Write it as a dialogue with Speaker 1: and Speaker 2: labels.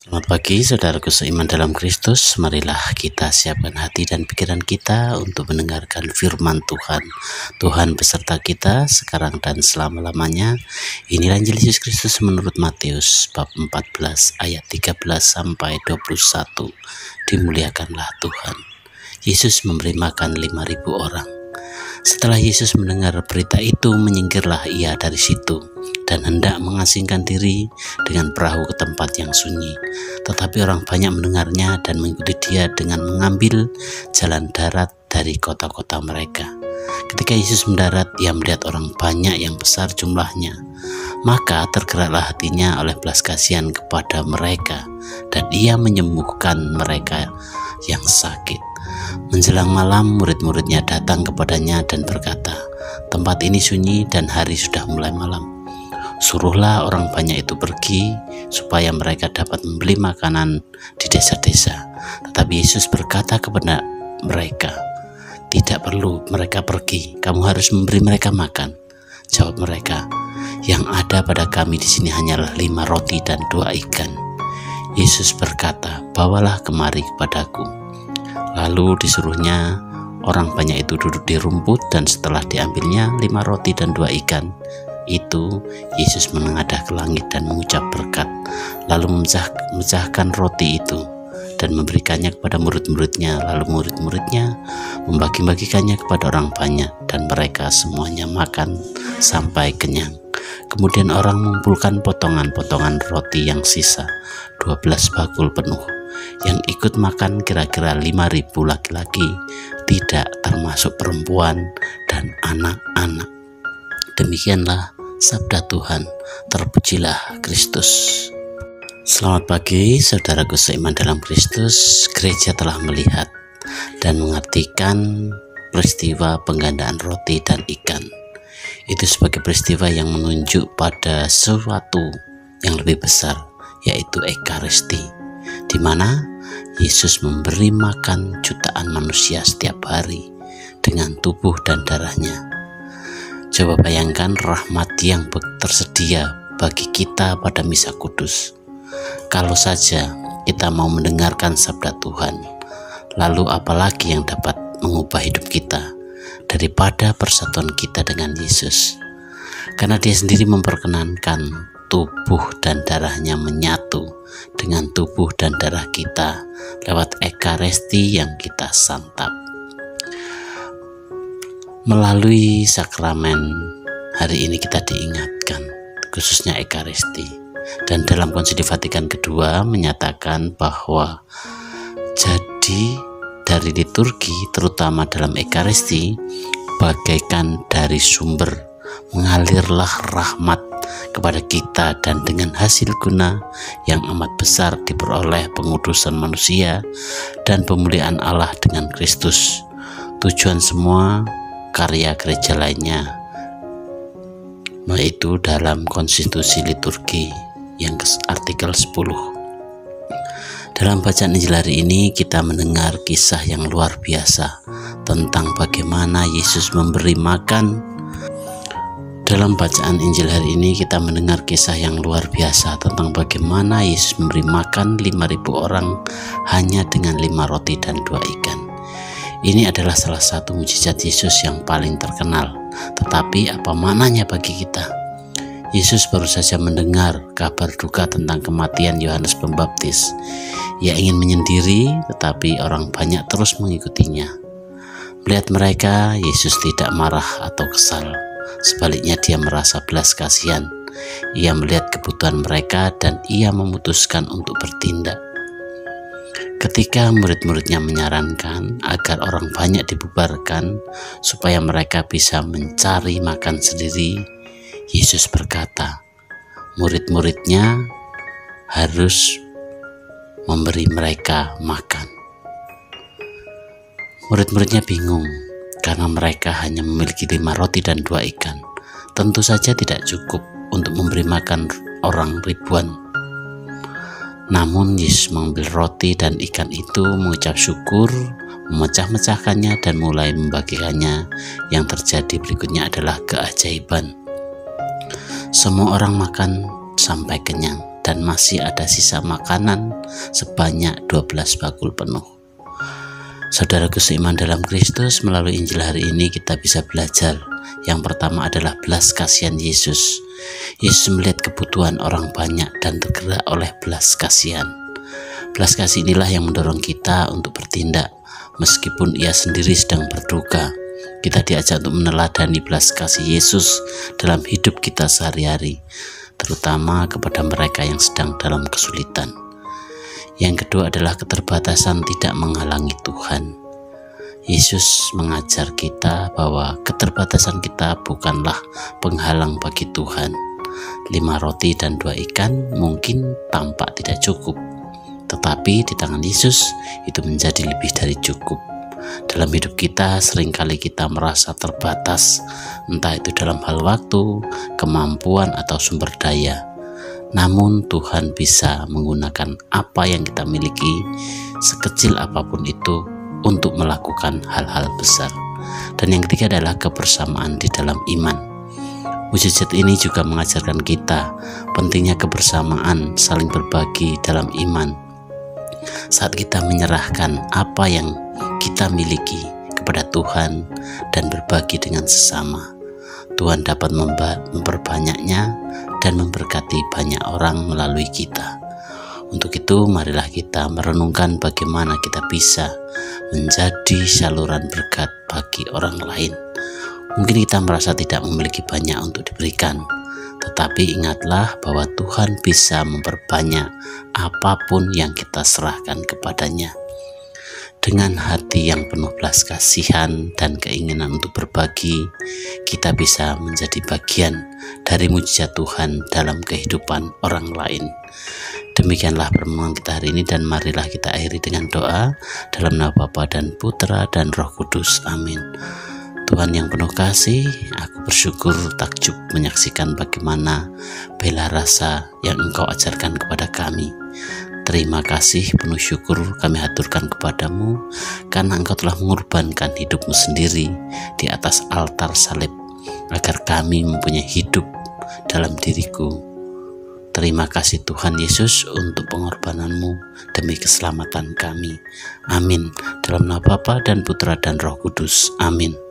Speaker 1: Selamat pagi saudaraku seiman dalam Kristus. Marilah kita siapkan hati dan pikiran kita untuk mendengarkan firman Tuhan. Tuhan beserta kita sekarang dan selama-lamanya. Inilah Injil Yesus Kristus menurut Matius bab 14 ayat 13 sampai 21. Dimuliakanlah Tuhan. Yesus memberi makan 5.000 orang. Setelah Yesus mendengar berita itu, menyingkirlah ia dari situ dan hendak mengasingkan diri dengan perahu ke tempat yang sunyi. Tetapi orang banyak mendengarnya dan mengikuti dia dengan mengambil jalan darat dari kota-kota mereka. Ketika Yesus mendarat, ia melihat orang banyak yang besar jumlahnya. Maka tergeraklah hatinya oleh belas kasihan kepada mereka, dan ia menyembuhkan mereka yang sakit. Menjelang malam, murid-muridnya datang kepadanya dan berkata, "Tempat ini sunyi dan hari sudah mulai malam. Suruhlah orang banyak itu pergi, supaya mereka dapat membeli makanan di desa-desa." Tetapi Yesus berkata kepada mereka, "Tidak perlu mereka pergi, kamu harus memberi mereka makan." Jawab mereka, "Yang ada pada kami di sini hanyalah 5 roti dan 2 ikan." Yesus berkata, "Bawalah kemari kepadaku." Lalu disuruhnya orang banyak itu duduk di rumput, dan setelah diambilnya 5 roti dan 2 ikan itu, Yesus menengadah ke langit dan mengucap berkat, lalu memecahkan roti itu dan memberikannya kepada murid-muridnya. Lalu murid-muridnya membagi-bagikannya kepada orang banyak, dan mereka semuanya makan sampai kenyang. Kemudian orang mengumpulkan potongan-potongan roti yang sisa, 12 bakul penuh. Yang ikut makan kira-kira 5.000 laki-laki, tidak termasuk perempuan dan anak-anak. Demikianlah sabda Tuhan. Terpujilah Kristus. Selamat pagi saudaraku seiman dalam Kristus. Gereja telah melihat dan mengartikan peristiwa penggandaan roti dan ikan. Itu sebagai peristiwa yang menunjuk pada sesuatu yang lebih besar, yaitu Ekaristi, di mana Yesus memberi makan jutaan manusia setiap hari dengan tubuh dan darahnya. Coba bayangkan rahmat yang tersedia bagi kita pada Misa Kudus. Kalau saja kita mau mendengarkan sabda Tuhan, lalu apalagi yang dapat mengubah hidup kita daripada persatuan kita dengan Yesus? Karena Dia sendiri memperkenankan tubuh dan darahnya menyatu dengan tubuh dan darah kita lewat Ekaristi yang kita santap. Melalui sakramen hari ini kita diingatkan, khususnya Ekaristi. Dan dalam Konsili Vatikan II menyatakan bahwa jadi dari liturgi, terutama dalam Ekaristi, bagaikan dari sumber mengalirlah rahmat kepada kita, dan dengan hasil guna yang amat besar diperoleh pengudusan manusia dan pemulihan Allah dengan Kristus. Tujuan semua karya gereja lainnya, yaitu dalam konstitusi liturgi yang artikel 10. Dalam bacaan Injil hari ini kita mendengar kisah yang luar biasa tentang bagaimana Yesus memberi makan. Dalam bacaan Injil hari ini kita mendengar kisah yang luar biasa tentang bagaimana Yesus memberi makan 5.000 orang hanya dengan 5 roti dan 2 ikan. Ini adalah salah satu mujizat Yesus yang paling terkenal. Tetapi apa maknanya bagi kita? Yesus baru saja mendengar kabar duka tentang kematian Yohanes Pembaptis. Ia ingin menyendiri, tetapi orang banyak terus mengikutinya. Melihat mereka, Yesus tidak marah atau kesal. Sebaliknya dia merasa belas kasihan. Ia melihat kebutuhan mereka dan ia memutuskan untuk bertindak. Ketika murid-muridnya menyarankan agar orang banyak dibubarkan supaya mereka bisa mencari makan sendiri, Yesus berkata, murid-muridnya harus memberi mereka makan. Murid-muridnya bingung karena mereka hanya memiliki 5 roti dan 2 ikan. Tentu saja tidak cukup untuk memberi makan orang ribuan. Namun Yesus mengambil roti dan ikan itu, mengucap syukur, memecah-mecahkannya dan mulai membagikannya. Yang terjadi berikutnya adalah keajaiban. Semua orang makan sampai kenyang. dan masih ada sisa makanan sebanyak 12 bakul penuh. Saudaraku seiman dalam Kristus, melalui Injil hari ini kita bisa belajar. Yang pertama adalah belas kasihan Yesus. Yesus melihat kebutuhan orang banyak dan tergerak oleh belas kasihan. Belas kasih inilah yang mendorong kita untuk bertindak. Meskipun ia sendiri sedang berduka, kita diajak untuk meneladani belas kasih Yesus dalam hidup kita sehari-hari, terutama kepada mereka yang sedang dalam kesulitan. Yang kedua adalah keterbatasan tidak menghalangi Tuhan. Yesus mengajar kita bahwa keterbatasan kita bukanlah penghalang bagi Tuhan. 5 roti dan 2 ikan mungkin tampak tidak cukup, tetapi di tangan Yesus itu menjadi lebih dari cukup. Dalam hidup kita seringkali kita merasa terbatas, entah itu dalam hal waktu, kemampuan, atau sumber daya. Namun Tuhan bisa menggunakan apa yang kita miliki, sekecil apapun itu, untuk melakukan hal-hal besar. Dan yang ketiga adalah kebersamaan di dalam iman. Mujizat ini juga mengajarkan kita pentingnya kebersamaan, saling berbagi dalam iman. Saat kita menyerahkan apa yang kita miliki kepada Tuhan dan berbagi dengan sesama, Tuhan dapat memperbanyaknya dan memberkati banyak orang melalui kita. Untuk itu, marilah kita merenungkan bagaimana kita bisa menjadi saluran berkat bagi orang lain. Mungkin kita merasa tidak memiliki banyak untuk diberikan, tetapi ingatlah bahwa Tuhan bisa memperbanyak apapun yang kita serahkan kepadanya. Dengan hati yang penuh belas kasihan dan keinginan untuk berbagi, kita bisa menjadi bagian dari mujizat Tuhan dalam kehidupan orang lain. Demikianlah pertemuan kita hari ini, dan marilah kita akhiri dengan doa dalam nama Bapa dan Putra dan Roh Kudus. Amin. Tuhan yang penuh kasih, aku bersyukur takjub menyaksikan bagaimana bela rasa yang Engkau ajarkan kepada kami. Terima kasih, penuh syukur kami haturkan kepadamu, karena Engkau telah mengorbankan hidupmu sendiri di atas altar salib, agar kami mempunyai hidup dalam diriku. Terima kasih Tuhan Yesus untuk pengorbananmu demi keselamatan kami. Amin. Dalam nama Bapa dan Putra dan Roh Kudus. Amin.